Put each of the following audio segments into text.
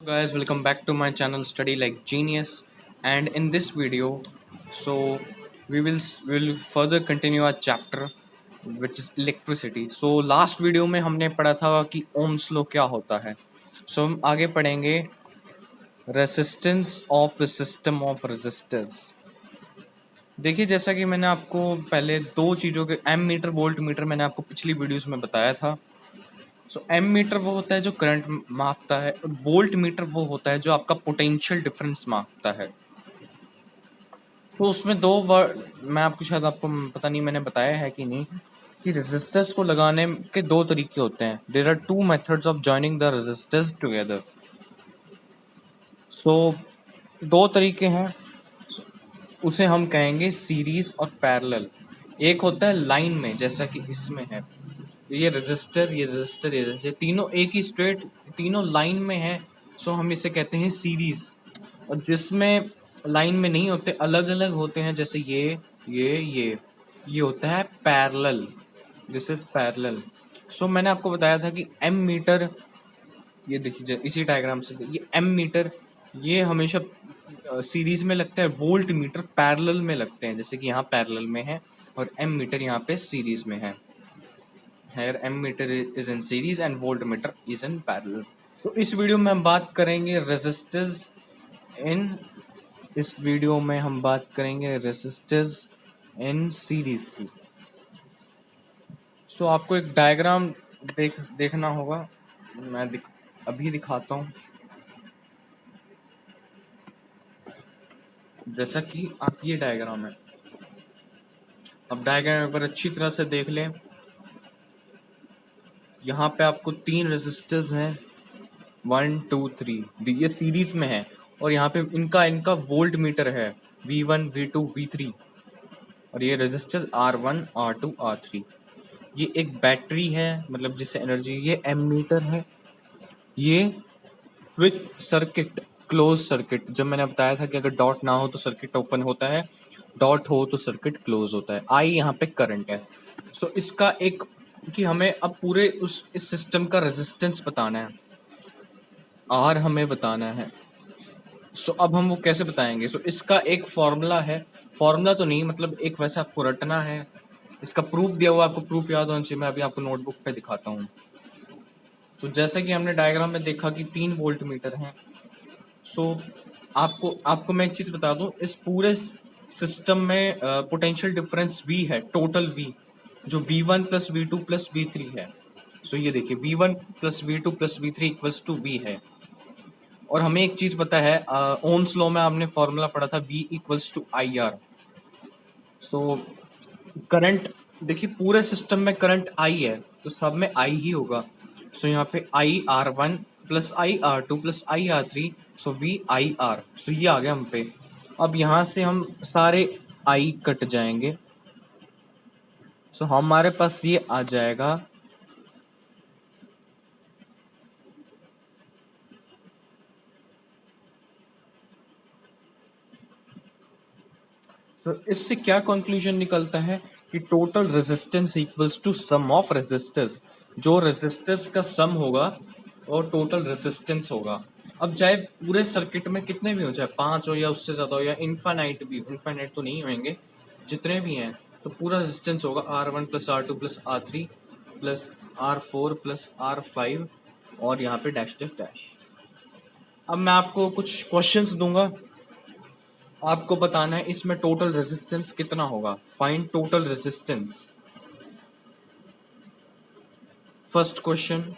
Guys, welcome back to my channel Study Like Genius, and in this video so we will further continue our chapter which is electricity. So last video में हमने पढ़ा था कि Ohm's law क्या होता है. So हम आगे पढ़ेंगे resistance of system of resistors. देखिए, जैसा कि मैंने आपको पहले दो चीज़ों के एम मीटर वोल्ट मीटर मैंने आपको पिछली वीडियोस में बताया था. सो एम मीटर वो होता है जो करंट मापता है, और वोल्ट मीटर वो होता है जो आपका पोटेंशियल डिफरेंस मापता है. सो उसमें दो वर्ड मैं आपको शायद आपको पता नहीं मैंने बताया है कि नहीं कि रेजिस्टर्स को लगाने के दो तरीके होते हैं. There are two methods of joining the registers together. So दो तरीके हैं. So, उसे हम कहेंगे सीरीज और पैरेलल. एक होता है लाइन में, जैसा कि इसमें है ये रेजिस्टर, ये रेजिस्टर, ये रेजिस्टर, तीनों एक ही स्ट्रेट, तीनों लाइन में है. सो हम इसे कहते हैं सीरीज. और जिसमें लाइन में नहीं होते, अलग अलग होते हैं, जैसे ये होता है parallel. This is parallel. So मैंने आपको बताया था कि एम मीटर, ये देखिए इसी डायग्राम से, ये एम मीटर ये हमेशा सीरीज में लगता है, वोल्ट मीटर पैरेलल में लगते हैं, जैसे कि यहाँ पैरेलल में है और एम मीटर यहाँ पे सीरीज में है. Here ammeter is in series and voltmeter is in parallel. So इस वीडियो में हम बात करेंगे रेजिस्टर्स इन इस वीडियो में हम बात करेंगे रेजिस्टर्स इन सीरीज की. सो आपको एक डायग्राम देखना होगा. मैं अभी दिखाता हूँ. जैसा कि आप ये डायग्राम है, अब डायग्राम एक बार अच्छी तरह से देख लें. यहाँ पे आपको तीन रेजिस्टर्स हैं, 1 2 3, ये सीरीज में है. और यहाँ पे इनका वोल्ट मीटर है, V1 V2 V3. और ये रेजिस्टर R1 R2 R3. ये एक बैटरी है, मतलब जिससे एनर्जी, ये एमीटर है, ये स्विच सर्किट, क्लोज सर्किट. जब मैंने बताया था कि अगर डॉट ना हो तो सर्किट ओपन होता है, डॉट हो तो सर्किट क्लोज होता है. आई यहाँ पे करंट है. सो इसका एक कि हमें अब पूरे इस सिस्टम का रेजिस्टेंस बताना है, आर हमें बताना है. सो अब हम वो कैसे बताएंगे. सो इसका एक फॉर्मूला है, फॉर्मूला तो नहीं, मतलब एक वैसा आपको रटना है. इसका प्रूफ दिया हुआ, आपको प्रूफ याद होना चाहिए. मैं अभी आपको नोटबुक पे दिखाता हूँ. सो जैसा कि हमने डायग्राम में देखा कि 3 वोल्ट मीटर हैं. सो आपको मैं एक चीज बता दूं, इस पूरे सिस्टम में पोटेंशियल डिफरेंस V है, टोटल V, जो V1 plus V2 plus V3 है. सो ये देखिए, V1 plus V2 plus V3 equals to V है. और हमें एक चीज पता है, ओम्स लॉ में आपने फॉर्मूला पढ़ा था, V equals to IR. So current, देखिए पूरे सिस्टम में करंट I है, तो सब में I ही होगा. सो यहाँ पे IR1 plus IR2 plus IR3, सो VIR. सो ये आ गया हम पे. अब यहाँ से हम सारे I कट जाएंगे. सो हमारे पास ये आ जाएगा इससे क्या कंक्लूजन निकलता है कि total resistance equals to sum of resistors. जो रेजिस्टर्स का सम होगा और टोटल रेजिस्टेंस होगा. अब चाहे पूरे सर्किट में कितने भी हो, चाहे 5 हो या उससे ज्यादा हो, या इनफाइनाइट भी, इनफाइनाइट तो नहीं होंगे, जितने भी हैं, तो पूरा रेजिस्टेंस होगा R1 plus R2 plus R3 plus R4 plus R5, और यहाँ पे डैश डैश डैश. अब मैं आपको कुछ क्वेश्चंस दूंगा, आपको बताना है इसमें टोटल रेजिस्टेंस कितना होगा. Find total resistance. First question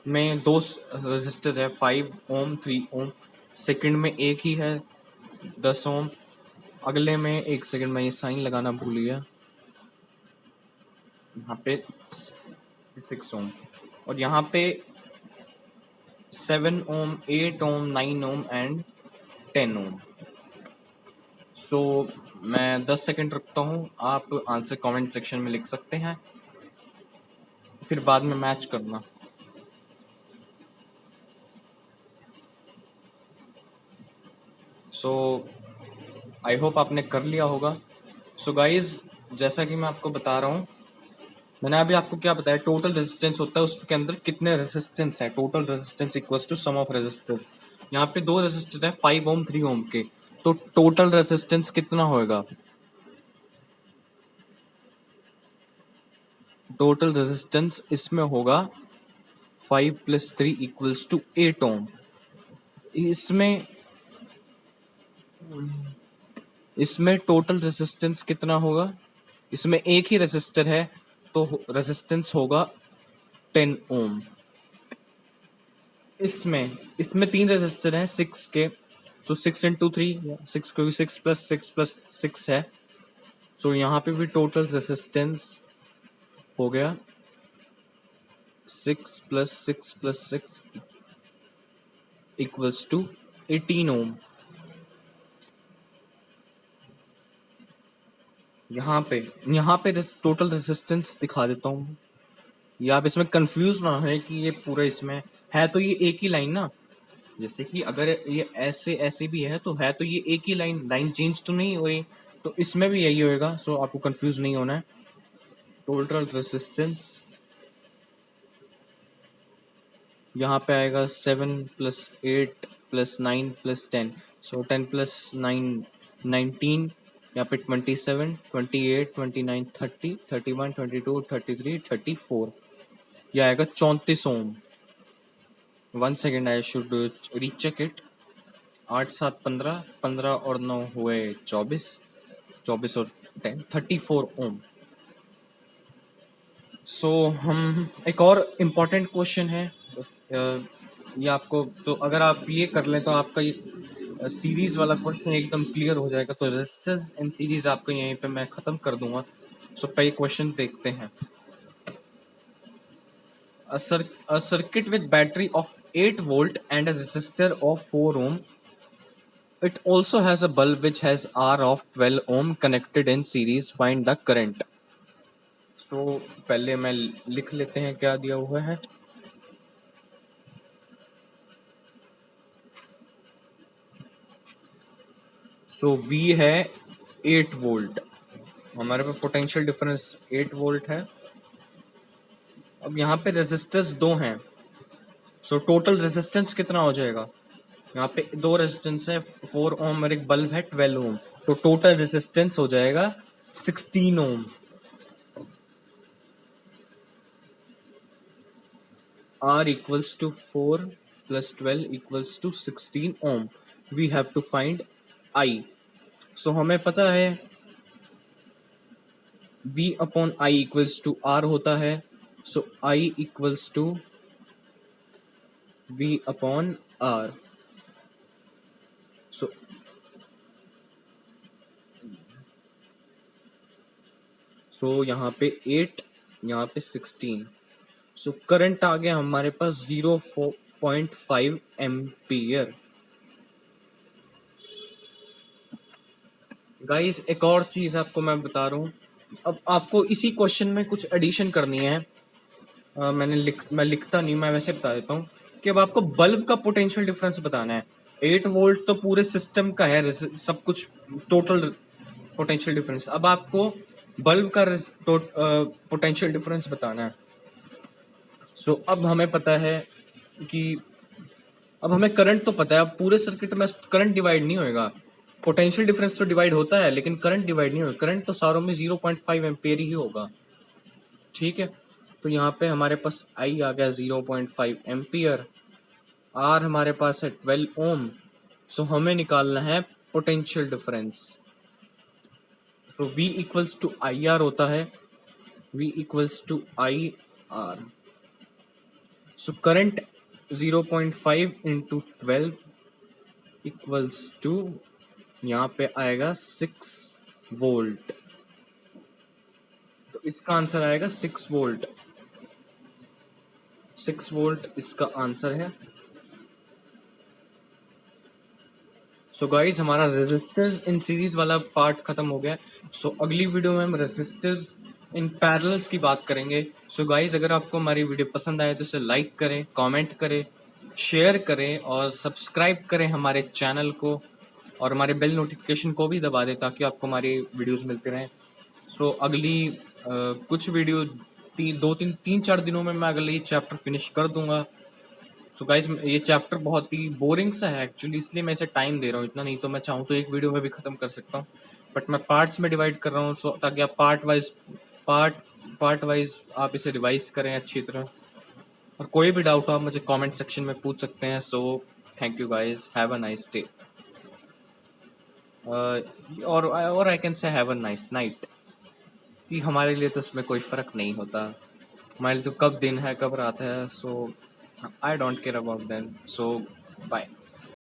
में दो रेजिस्टर है, 5 ओम 3 ओम. सेकंड में एक ही है, 10 ओम. अगले में, एक सेकंड में ये साइन लगाना भूल गया, यहाँ पे 6 ओम, और यहाँ पे 7 ओम, 8 ओम, 9 ओम एंड 10 ओम. सो मैं 10 सेकंड रखता हूँ, आप आंसर कमेंट सेक्शन में लिख सकते हैं, फिर बाद में मैच करना. सो आई होप आपने कर लिया होगा. सो गाइज, जैसा कि मैं आपको बता रहा हूँ, मैंने अभी आपको क्या बताया, टोटल रेजिस्टेंस होता है, उसके अंदर कितने रेजिस्टेंस है, total resistance equals to sum of resistance. यहाँ पे दो रेजिस्टर है 5 ओम 3 ओम के, तो टोटल रेजिस्टेंस कितना होगा? टोटल रेजिस्टेंस इसमें होगा 5 + 3 = 8 ओम। इसमें इसमें टोटल रेजिस्टेंस कितना होगा? इसमें एक ही रेजिस्टर है तो रेजिस्टेंस होगा 10 ओम। इसमें इसमें 3 रेजिस्टर हैं 6 के, तो 6 × 3 6, क्योंकि 6 + 6 + 6 है, तो यहाँ पे भी टोटल रेजिस्टेंस हो गया 6 + 6 + 6 = 18 ओम। यहाँ पे टोटल रेजिस्टेंस दिखा देता हूँ, ये आप इसमें कंफ्यूज ना है कि ये पूरा इसमें है, तो ये एक ही लाइन ना, जैसे कि अगर ये ऐसे ऐसे भी है तो है तो ये एक ही लाइन चेंज तो नहीं हुई, तो इसमें भी यही होएगा, सो आपको कंफ्यूज नहीं होना है। टोटल रेजिस्टेंस यहाँ पे आएगा 7 + 8 + 9 + 10, सो 10 + 9 19, यहाँ पे 27 28 29 30 31 22 33 34, यह आएगा 34 ओम। 1 second, I should recheck it. 8 7 15, 15 और 9 हुए 24, 24 और 10 34 ओम। सो हम एक और इम्पोर्टेंट क्वेश्चन है, ये आपको, तो अगर आप ये कर लें तो आपका ये सीरीज वाला क्वेश्चन एकदम क्लियर हो जाएगा। तो रेजिस्टर्स इन सीरीज आपको यहीं पे मैं खत्म कर दूंगा। सो पहले क्वेश्चन देखते हैं। A circuit with battery of 8 volt and a resistor of 4 ohm. It also has a bulb which has R of 12 ohm connected in series. Find the current. So पहले मैं लिख लेते हैं क्या दिया हुआ है। So V है 8 वोल्ट, हमारे पास पोटेंशियल डिफरेंस 8 वोल्ट है। अब यहाँ पे रेजिस्टेंस दो हैं, सो टोटल रेजिस्टेंस कितना हो जाएगा? यहाँ पे दो रेजिस्टेंस है 4 ओम और एक बल्ब है 12 ओम, तो टोटल रेजिस्टेंस हो जाएगा 16 ओम। R = 4 + 12 = 16 ohm. We have to find I. So हमें पता है V/I = R होता है, so I = V/R. So यहाँ पे 8, यहाँ पे 16, सो करंट आ गया हमारे पास 0.5 एम्पियर। गाइस एक और चीज आपको मैं बता रहा हूँ, अब आपको इसी क्वेश्चन में कुछ एडिशन करनी है। मैं लिखता नहीं, मैं वैसे बता देता हूँ कि अब आपको बल्ब का पोटेंशियल डिफरेंस बताना है। 8 वोल्ट तो पूरे सिस्टम का है, सब कुछ टोटल पोटेंशियल डिफरेंस। अब आपको बल्ब का पोटेंशियल डिफरेंस बताना है। सो अब हमें पता है कि अब हमें करंट तो पता है, अब पूरे सर्किट में करंट डिवाइड नहीं होएगा, पोटेंशियल डिफरेंस तो डिवाइड होता है लेकिन करंट डिवाइड नहीं होगा। करंट तो सारों में 0.5 एम्पियर ही होगा, ठीक है। तो यहाँ पे हमारे पास आई आ गया 0.5 एम्पियर, आर हमारे पास है 12 ओम, सो हमें निकालना है पोटेंशियल डिफरेंस। सो V = IR होता है, V = IR। सो करंट 0.5 × 12 = यहाँ पे आएगा 6 वोल्ट, तो इसका आंसर आएगा 6 वोल्ट। 6 वोल्ट इसका आंसर है। सो गाइज हमारा रेजिस्टर इन सीरीज वाला पार्ट खत्म हो गया। सो अगली वीडियो में हम रेजिस्टर इन पैरेलल्स की बात करेंगे। सो गाइज अगर आपको हमारी वीडियो पसंद आए तो इसे लाइक करें, कमेंट करें, शेयर करें और सब्सक्राइब करें हमारे चैनल को, और हमारे बेल नोटिफिकेशन को भी दबा दें ताकि आपको हमारी वीडियोस मिलती रहें। सो अगली कुछ वीडियो 2-3-4 दिनों में मैं अगली चैप्टर फिनिश कर दूंगा। सो गाइस ये चैप्टर बहुत ही बोरिंग सा है एक्चुअली, इसलिए मैं इसे टाइम दे रहा हूँ इतना, नहीं तो मैं चाहूँ तो एक वीडियो में भी खत्म कर सकता हूँ, बट मैं पार्ट्स में डिवाइड कर रहा हूँ, सो ताकि आप पार्ट पार्ट वाइज आप इसे रिवाइज करें अच्छी तरह। और कोई भी डाउट हो आप मुझे कमेंट सेक्शन में पूछ सकते हैं। So thank you guys, have a nice day, और I can say have a nice night, कि हमारे लिए तो उसमें कोई फर्क नहीं होता, हमारे लिए तो कब दिन है कब रात है, so I don't care about them. So bye.